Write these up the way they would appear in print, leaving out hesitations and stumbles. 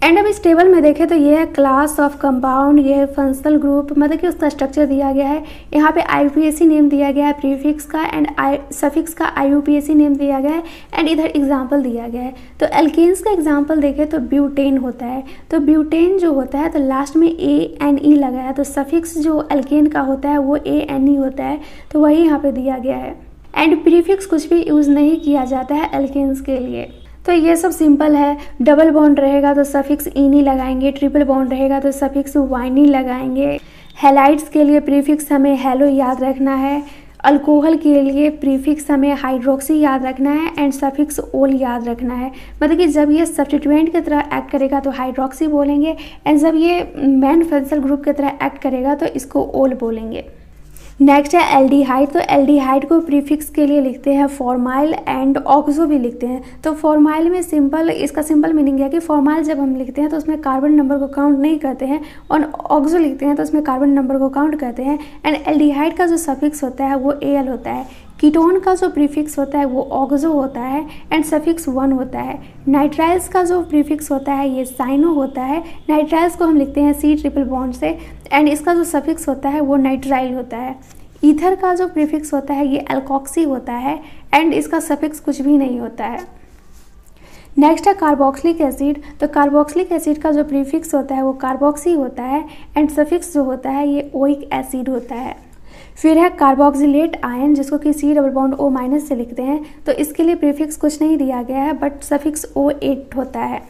And अब इस table में देखें तो ये है क्लास ऑफ कंपाउंड, ये है फंक्शनल ग्रुप, मतलब कि उसका स्ट्रक्चर दिया गया है। यहाँ पे IUPAC नेम दिया गया है प्रीफिक्स का एंड सफिक्स का IUPAC नेम दिया गया है एंड इधर एग्जाम्पल दिया गया है। तो एल्केन्स का एग्जाम्पल देखें तो ब्यूटेन होता है। तो ब्यूटेन जो होता है तो लास्ट में ANE लगा है, तो सफिक्स जो एल्केन का होता है वो ANE होता है, तो वही यहाँ पे दिया गया है। एंड प्रीफिक्स कुछ भी यूज़ नहीं किया जाता है एल्केन्स के लिए। तो ये सब सिंपल है। डबल बॉन्ड रहेगा तो सफिक्स इनी लगाएंगे, ट्रिपल बॉन्ड रहेगा तो सफिक्स वाइनी लगाएंगे। हैलाइड्स के लिए प्रीफिक्स हमें हेलो याद रखना है। अल्कोहल के लिए प्रीफिक्स हमें हाइड्रोक्सी याद रखना है एंड सफिक्स ओल याद रखना है। मतलब कि जब ये सब्स्टिट्यूएंट की तरह एक्ट करेगा तो हाइड्रोक्सी बोलेंगे एंड जब ये मेन फंक्शनल ग्रुप की तरह एक्ट करेगा तो इसको ओल बोलेंगे। नेक्स्ट है एल्डिहाइड। तो एल्डिहाइड को प्रीफिक्स के लिए लिखते हैं फॉर्माइल एंड ऑक्सो भी लिखते हैं। तो फॉर्माइल में इसका सिंपल मीनिंग है कि फॉर्माइल जब हम लिखते हैं तो उसमें कार्बन नंबर को काउंट नहीं करते हैं और ऑक्सो लिखते हैं तो उसमें कार्बन नंबर को काउंट करते हैं। एंड एल्डिहाइड का जो सफिक्स होता है वो AL होता है। कीटोन का जो प्रीफिक्स होता है वो ऑक्सो होता है एंड सफिक्स 1 होता है। नाइट्राइल्स का जो प्रीफिक्स होता है ये साइनो होता है। नाइट्राइल्स को हम लिखते हैं C ट्रिपल बॉन्ड से एंड इसका जो सफिक्स होता है वो नाइट्राइल होता है। ईथर का जो प्रीफिक्स होता है ये एल्कोक्सी होता है एंड इसका सफिक्स कुछ भी नहीं होता है। नेक्स्ट है कार्बोक्सिलिक एसिड। तो कार्बोक्सिलिक एसिड का जो प्रीफिक्स होता है वो कार्बोक्सी होता है एंड सफिक्स जो होता है ये ओइक एसिड होता है। फिर है कार्बोक्सिलेट आयन, जिसको कि C डबल बॉन्ड O- से लिखते हैं। तो इसके लिए प्रीफिक्स कुछ नहीं दिया गया है बट सफिक्स O8 होता है।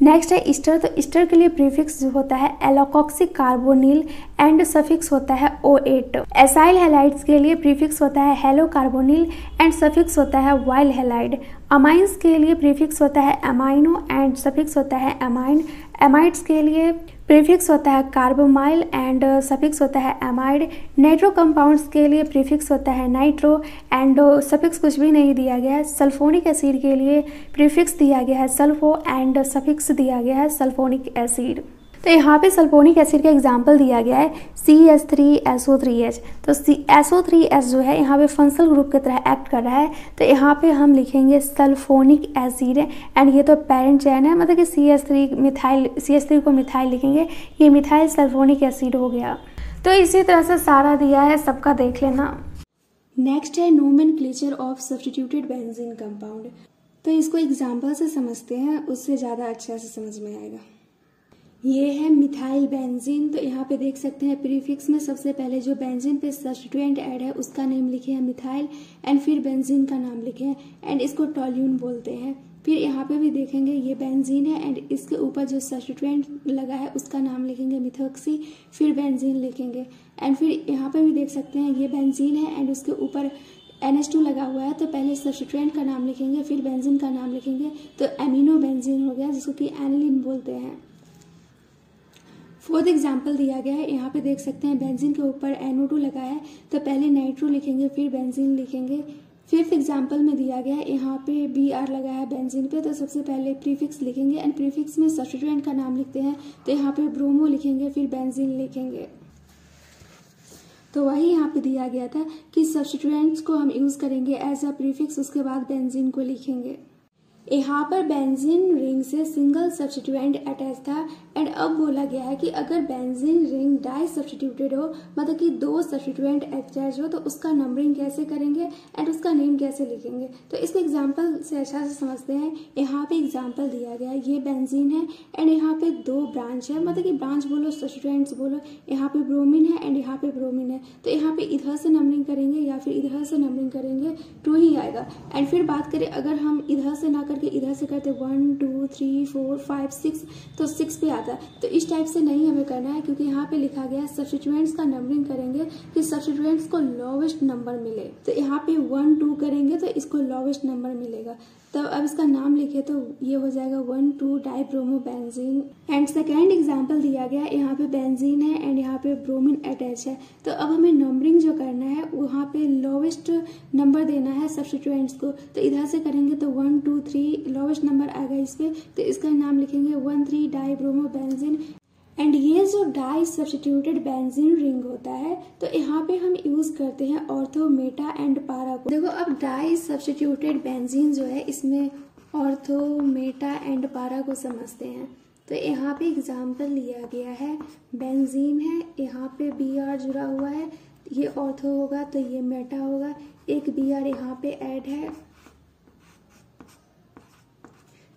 नेक्स्ट है ईस्टर। तो ईस्टर के लिए प्रीफिक्स जो होता है एलोकॉक्सी कार्बोनिल एंड सफिक्स होता है O8। एसाइल हैलाइड्स के लिए प्रीफिक्स होता है हेलो कार्बोनिल एंड सफिक्स होता है वाइल हैलाइड। अमाइंस के लिए प्रीफिक्स होता है अमाइनो एंड सफिक्स होता है अमाइन। एमाइड्स के लिए प्रीफिक्स होता है कार्बोमाइल एंड सफिक्स होता है एमाइड। नाइट्रो कंपाउंड्स के लिए प्रीफिक्स होता है नाइट्रो एंड सफिक्स कुछ भी नहीं दिया गया है। सल्फोनिक एसिड के लिए प्रीफिक्स दिया गया है सल्फो एंड सफिक्स दिया गया है सल्फोनिक एसिड। तो यहाँ पे सल्फोनिक एसिड का एग्जाम्पल दिया गया है CH3SO3H। तो SO3H जो है यहाँ पे फंक्शनल ग्रुप की तरह एक्ट कर रहा है, तो यहाँ पे हम लिखेंगे सल्फोनिक एसिड एंड ये तो पेरेंट चेन है, मतलब कि CH3 को मिथाइल लिखेंगे, ये मिथाइल सल्फोनिक एसिड हो गया। तो इसी तरह से सारा दिया है, सबका देख लेना। नेक्स्ट है nomenclature of substituted benzene compound. तो इसको एग्जाम्पल से समझते हैं, उससे ज़्यादा अच्छा से समझ में आएगा। ये है मिथाइल बेंजीन। तो यहाँ पे देख सकते हैं प्रीफिक्स में सबसे पहले जो बेंजीन पे सब्स्टिट्यूएंट ऐड है उसका नेम लिखे हैं मिथाइल एंड फिर बेंजीन का नाम लिखे हैं एंड इसको टोल्यून बोलते हैं। फिर यहाँ पे भी देखेंगे ये बेंजीन है एंड इसके ऊपर जो सब्स्टिट्यूएंट लगा है उसका नाम लिखेंगे मिथोक्सी, फिर बेंजीन लिखेंगे एंड फिर यहाँ पे भी देख सकते हैं ये बेंजीन है एंड उसके ऊपर NH2 लगा हुआ है, तो पहले सब्स्टिट्यूएंट का नाम लिखेंगे फिर बेंजीन का नाम लिखेंगे, तो एमिनो बेंजीन हो गया जिसको कि एनिलीन बोलते हैं। फोर्थ एग्जाम्पल दिया गया है, यहाँ पे देख सकते हैं बेंजीन के ऊपर NO2 लगा है, तो पहले नाइट्रो लिखेंगे फिर बेंजीन लिखेंगे। फिफ्थ एग्जाम्पल में दिया गया है, यहाँ पे BR लगा है बेंजीन पे, तो सबसे पहले प्रीफिक्स लिखेंगे एंड प्रीफिक्स में सब्स्टिट्यूएंट का नाम लिखते हैं, तो यहाँ पे ब्रोमो लिखेंगे फिर बेंजीन लिखेंगे। तो वही यहाँ पे दिया गया था कि सब्स्टिट्यूएंट्स को हम यूज करेंगे एज अ प्रीफिक्स, उसके बाद बेंजीन को लिखेंगे। यहाँ पर बेंजीन रिंग से सिंगल सब्स्टिट्यूएंट अटैच था एंड अब बोला गया है कि अगर बेंजीन रिंग डाई सब्स्टिट्यूटेड हो, मतलब कि 2 सब्स्टिट्यूएंट अटैच हो, तो उसका नंबरिंग कैसे करेंगे एंड उसका नेम कैसे लिखेंगे। तो इसको एग्जांपल से अच्छा से समझते हैं। यहाँ पे एग्जांपल दिया गया है, ये बेंजीन है एंड यहाँ पे 2 ब्रांच है, मतलब कि ब्रांच बोलो सब्स्टिट्यूएंट्स बोलो, यहाँ पे ब्रोमीन है एंड यहाँ पे ब्रोमीन है, तो यहाँ पे इधर से नंबरिंग करेंगे या फिर इधर से नंबरिंग करेंगे 2 ही आएगा। एंड फिर बात करें अगर हम इधर से ना करके इधर से करते 1 2 3 4 5 6 तो 6 पे आता है। तो इस टाइप से नहीं हमें करना है, क्योंकि यहाँ पे लिखा गया है सब्स्टिट्यूएंट्स का नंबरिंग करेंगे कि सब्स्टिट्यूएंट्स को लोवेस्ट नंबर मिले। तो यहाँ पे 1 2 करेंगे तो इसको लोवेस्ट नंबर मिलेगा। तो अब इसका नाम लिखे तो ये हो जाएगा 1 2 dibromo benzene. And second example दिया गया है, यहाँ पे बेंजीन है एंड यहाँ पे ब्रोमीन अटैच है। तो अब हमें नंबरिंग जो करना है वहाँ पे लोवेस्ट नंबर देना है सब्स्टिट्यूएंट्स को। तो इधर से करेंगे तो 1 2 3 लोवेस्ट नंबर आएगा इस पे, तो इसका नाम लिखेंगे 1 3 डाइब्रोमो बेंजीन। एंड ये जो डाई सब्स्टिट्यूटेड बेंजीन रिंग होता है, तो यहाँ पे हम यूज करते हैं ऑर्थो मेटा एंड पारा को। देखो अब डाई सब्स्टिट्यूटेड बेंजीन जो है इसमें ऑर्थो मेटा एंड पारा को समझते हैं। तो यहाँ पे एग्जाम्पल लिया गया है, बेंजीन है, यहाँ पे Br जुड़ा हुआ है, ये ऑर्थो होगा तो ये मेटा होगा, एक Br यहाँ पे ऐड है,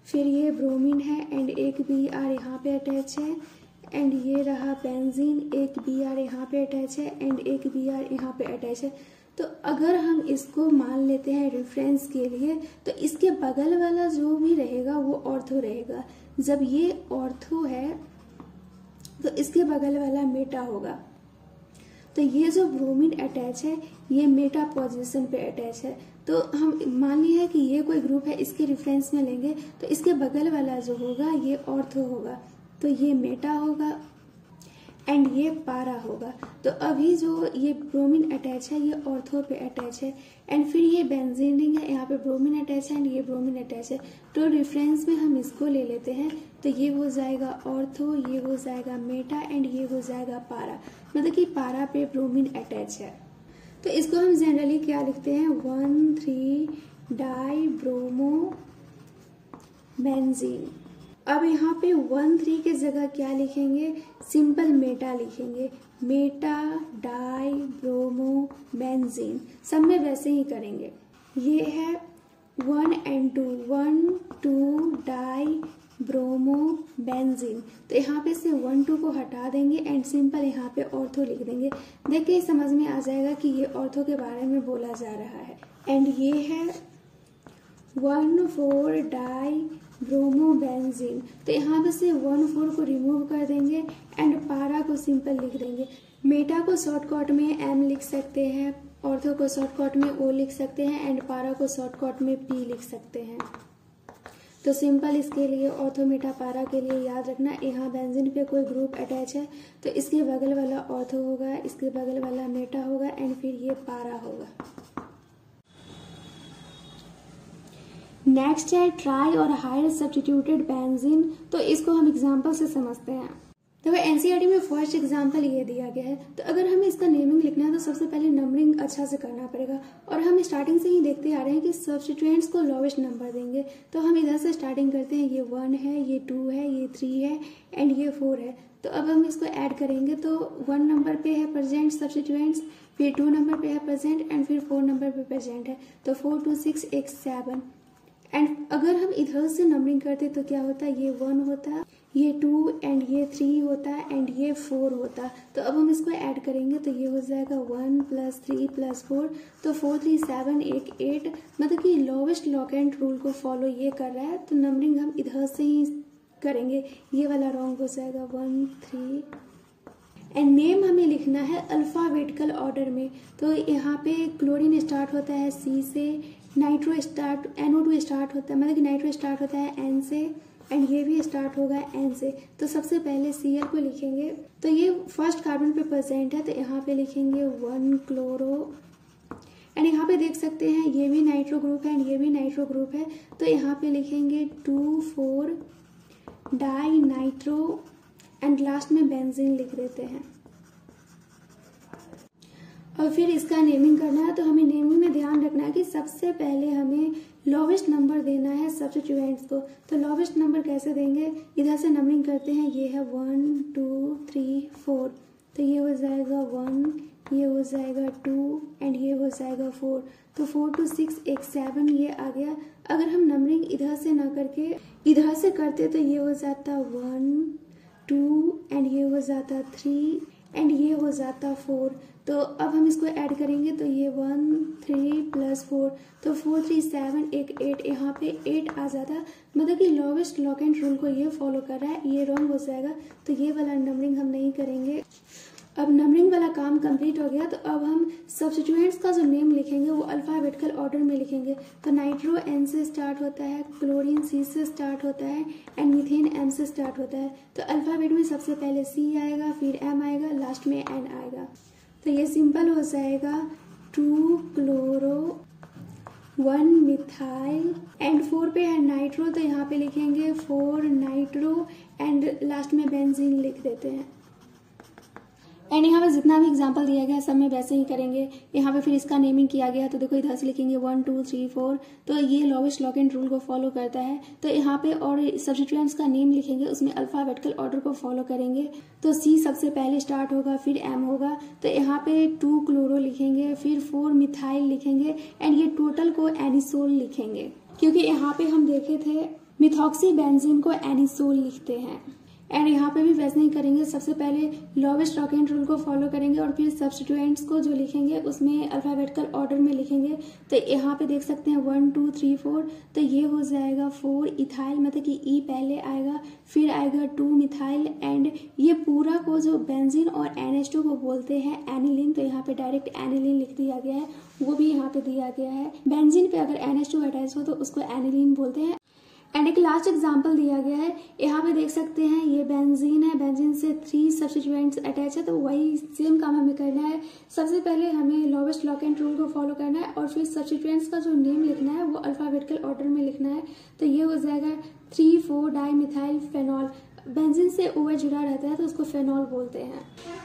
फिर ये ब्रोमीन है एंड एक Br यहाँ पे अटैच है, एंड ये रहा बेंजीन, एक Br यहाँ पे अटैच है एंड एक Br यहाँ पे अटैच है। तो अगर हम इसको मान लेते हैं रेफरेंस के लिए, तो इसके बगल वाला जो भी रहेगा वो ऑर्थो रहेगा। जब ये ऑर्थो है तो इसके बगल वाला मेटा होगा। तो ये जो ब्रोमीन अटैच है ये मेटा पोजीशन पे अटैच है। तो हम मान लिया कि ये कोई ग्रुप है, इसके रेफरेंस में लेंगे तो इसके बगल वाला जो होगा ये ऑर्थो होगा, तो ये मेटा होगा एंड ये पारा होगा। तो अभी जो ये ब्रोमीन अटैच है ये ऑर्थो पे अटैच है, एंड फिर ये बेंजीन रिंग है, यहाँ पे ब्रोमीन अटैच है एंड ये ब्रोमीन अटैच है। तो रेफरेंस में हम इसको ले लेते हैं, तो ये हो जाएगा ऑर्थो, ये हो जाएगा मेटा एंड ये हो जाएगा पारा, मतलब कि पारा पे ब्रोमीन अटैच है। तो इसको हम जनरली क्या लिखते हैं, 1,3 डाई ब्रोमो बेंजीन। अब यहाँ पे 1,3 के जगह क्या लिखेंगे, सिंपल मेटा लिखेंगे, मेटा डाई ब्रोमो बेंजीन। सब में वैसे ही करेंगे। ये है 1 and 2, 1, 2 डाई ब्रोमो बेंजीन। तो यहाँ पे से 1, 2 को हटा देंगे एंड सिंपल यहाँ पे ऑर्थो लिख देंगे। देख के समझ में आ जाएगा कि ये ऑर्थो के बारे में बोला जा रहा है। एंड ये है 1,4 डाई ब्रोमो बेंजीन। तो यहाँ पे से 1,4 को रिमूव कर देंगे एंड पारा को सिंपल लिख देंगे। मेटा को शॉर्टकट में M लिख सकते हैं, ऑर्थो को शॉर्टकट में O लिख सकते हैं एंड पारा को शॉर्टकट में P लिख सकते हैं। तो सिंपल इसके लिए ऑर्थो मेटा पारा के लिए याद रखना, यहाँ बेंजीन पे कोई ग्रुप अटैच है तो इसके बगल वाला ऑर्थो होगा, इसके बगल वाला मेटा होगा एंड फिर ये पारा होगा। नेक्स्ट है ट्राई और हाइड सब्स्टिट्यूटेड बेंजीन। तो इसको हम एग्जांपल से समझते हैं। तो एनसीईआरटी में फर्स्ट एग्जांपल ये दिया गया है। तो अगर हमें इसका नेमिंग लिखना है तो सबसे पहले नंबरिंग अच्छा से करना पड़ेगा, और हम स्टार्टिंग से ही देखते आ रहे हैं कि सब्स्टिट्यूएंट्स को लोवेस्ट नंबर देंगे। तो हम इधर से स्टार्टिंग करते हैं, ये 1 है, ये 2 है, ये 3 है एंड ये 4 है। तो अब हम इसको ऐड करेंगे तो 1 नंबर पे है प्रेजेंट सब्स्टिट्यूएंट्स, फिर 2 नंबर पे है प्रेजेंट एंड फिर 4 नंबर पे प्रेजेंट है। तो 4 2 6 1 7। एंड अगर हम इधर से नंबरिंग करते तो क्या होता है, ये 1 होता, ये 2 एंड ये 3 होता एंड ये 4 होता। तो अब हम इसको ऐड करेंगे तो ये हो जाएगा 1 + 3 + 4। तो 4 3 7 1 8, मतलब कि लोवेस्ट लॉकेंट रूल को फॉलो ये कर रहा है। तो नंबरिंग हम इधर से ही करेंगे, ये वाला रॉन्ग हो जाएगा 1 3। एंड नेम हमें लिखना है अल्फाबेटिकल ऑर्डर में। तो यहाँ पे क्लोरीन स्टार्ट होता है C से, नाइट्रो स्टार्ट NO2 स्टार्ट होता है, मतलब कि नाइट्रो स्टार्ट होता है N से एंड ये भी स्टार्ट होगा N से। तो सबसे पहले Cl को लिखेंगे, तो ये फर्स्ट कार्बन पे प्रेजेंट है तो यहाँ पे लिखेंगे 1 क्लोरो। एंड यहाँ पे देख सकते हैं ये भी नाइट्रो ग्रुप है एंड ये भी नाइट्रो ग्रुप है, तो यहाँ पे लिखेंगे 2 4 डाई नाइट्रो एंड लास्ट में बेंजीन लिख देते हैं। और फिर इसका नेमिंग करना है। तो हमें नेमिंग में ध्यान रखना है कि सबसे पहले हमें लोवेस्ट नंबर देना है सब्स्टिट्यूएंट्स को। तो लोवेस्ट नंबर कैसे देंगे, इधर से नंबरिंग करते हैं, ये है 1 2 3 4। तो ये हो जाएगा 1, ये हो जाएगा 2 एंड ये हो जाएगा 4। तो 4 2 6 1 7 ये आ गया। अगर हम नंबरिंग इधर से ना करके इधर से करते तो ये हो जाता 1 2 एंड ये हो जाता 3 एंड ये हो जाता 4। तो अब हम इसको ऐड करेंगे तो ये 1 3 + 4। तो 4 3 7 1 8, यहाँ पे 8 आ जाता, मतलब कि लोवेस्ट लॉकेंट रूल को ये फॉलो कर रहा है। ये रॉन्ग हो जाएगा, तो ये वाला नंबरिंग हम नहीं करेंगे। अब नंबरिंग वाला काम कंप्लीट हो गया। तो अब हम सब्स्टिट्यूएंट्स का जो नेम लिखेंगे वो अल्फाबेटिकल ऑर्डर में लिखेंगे। तो नाइट्रो N से स्टार्ट होता है, क्लोरीन C से स्टार्ट होता है एंड मीथेन M से स्टार्ट होता है। तो अल्फाबेट में सबसे पहले C आएगा, फिर M आएगा, लास्ट में N आएगा। तो ये सिंपल हो जाएगा 2 क्लोरो 1 मिथाइल एंड 4 पे है नाइट्रो, तो यहाँ पे लिखेंगे 4 नाइट्रो एंड लास्ट में बेंजीन लिख देते हैं। एंड यहाँ पे जितना भी एग्जांपल दिया गया है सब में वैसे ही करेंगे। यहाँ पे फिर इसका नेमिंग किया गया तो देखो इधर से लिखेंगे 1 2 3 4, तो ये लोवेस्ट लॉकेंट रूल को फॉलो करता है। तो यहाँ पे और सब्स्टिट्यूएंट्स का नेम लिखेंगे, उसमें अल्फाबेटिकल ऑर्डर को फॉलो करेंगे। तो सी सबसे पहले स्टार्ट होगा, फिर एम होगा, तो यहाँ पे 2 क्लोरो लिखेंगे, फिर 4 मिथाइल लिखेंगे एंड ये टोटल को एनिसोल लिखेंगे, क्योंकि यहाँ पे हम देखे थे मिथॉक्सी बेंजीन को एनिसोल लिखते हैं। एंड यहाँ पे भी वैसे नहीं करेंगे, सबसे पहले लोवेस्ट लॉकेंट रूल को फॉलो करेंगे और फिर सब्स्टिट्यूएंट्स को जो लिखेंगे उसमें अल्फाबेटिकल ऑर्डर में लिखेंगे। तो यहाँ पे देख सकते हैं 1 2 3 4, तो ये हो जाएगा 4 इथाइल, मतलब कि ई पहले आएगा, फिर आएगा 2 मिथाइल एंड ये पूरा को जो बेंजीन और NH2 को बोलते हैं एनिलीन। तो यहाँ पे डायरेक्ट एनिलीन लिख दिया गया है, वो भी यहाँ पे दिया गया है। बेंजीन पे अगर NH2 अटैच हो तो उसको एनिलीन बोलते हैं। एंड एक लास्ट एग्जांपल दिया गया है, यहाँ पे देख सकते हैं ये बेंजीन है, बेंजीन से 3 सब्स्टिट्यूएंट्स अटैच है, तो वही सेम काम हमें करना है। सबसे पहले हमें लोवेस्ट लॉकेंट रूल को फॉलो करना है और फिर सब्स्टिट्यूएंट्स का जो नेम लिखना है वो अल्फाबेटिकल ऑर्डर में लिखना है। तो ये हो जाएगा 3,4 डाइमिथाइल फेनॉल। बेंजीन से ओवर जुड़ा रहता है तो उसको फेनॉल बोलते हैं।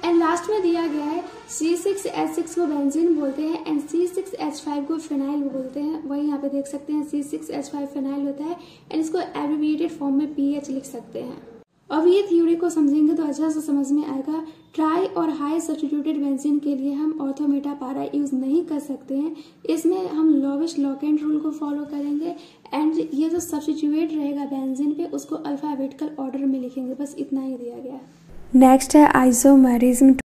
एंड लास्ट में दिया गया है C6H6 को बेंजीन बोलते हैं एंड C6H5 को फेनाइल बोलते हैं। वही यहाँ पे देख सकते हैं C6H5 फेनाइल होता है एंड इसको एब्रिविएटेड फॉर्म में PH लिख सकते हैं। अब ये थ्योरी को समझेंगे तो अच्छा से समझ में आएगा। ट्राई और हाई सब्स्टिट्यूटेड बेंजीन के लिए हम ऑर्थो मेटा पारा यूज नहीं कर सकते हैं, इसमें हम लोवेस्ट लॉकेंट रूल को फॉलो करेंगे एंड ये जो सब्स्टिट्यूएट रहेगा बेंजीन पे उसको अल्फाबेटिकल ऑर्डर में लिखेंगे। बस इतना ही दिया गया है। नेक्स्ट है आइसोमेरिज्म।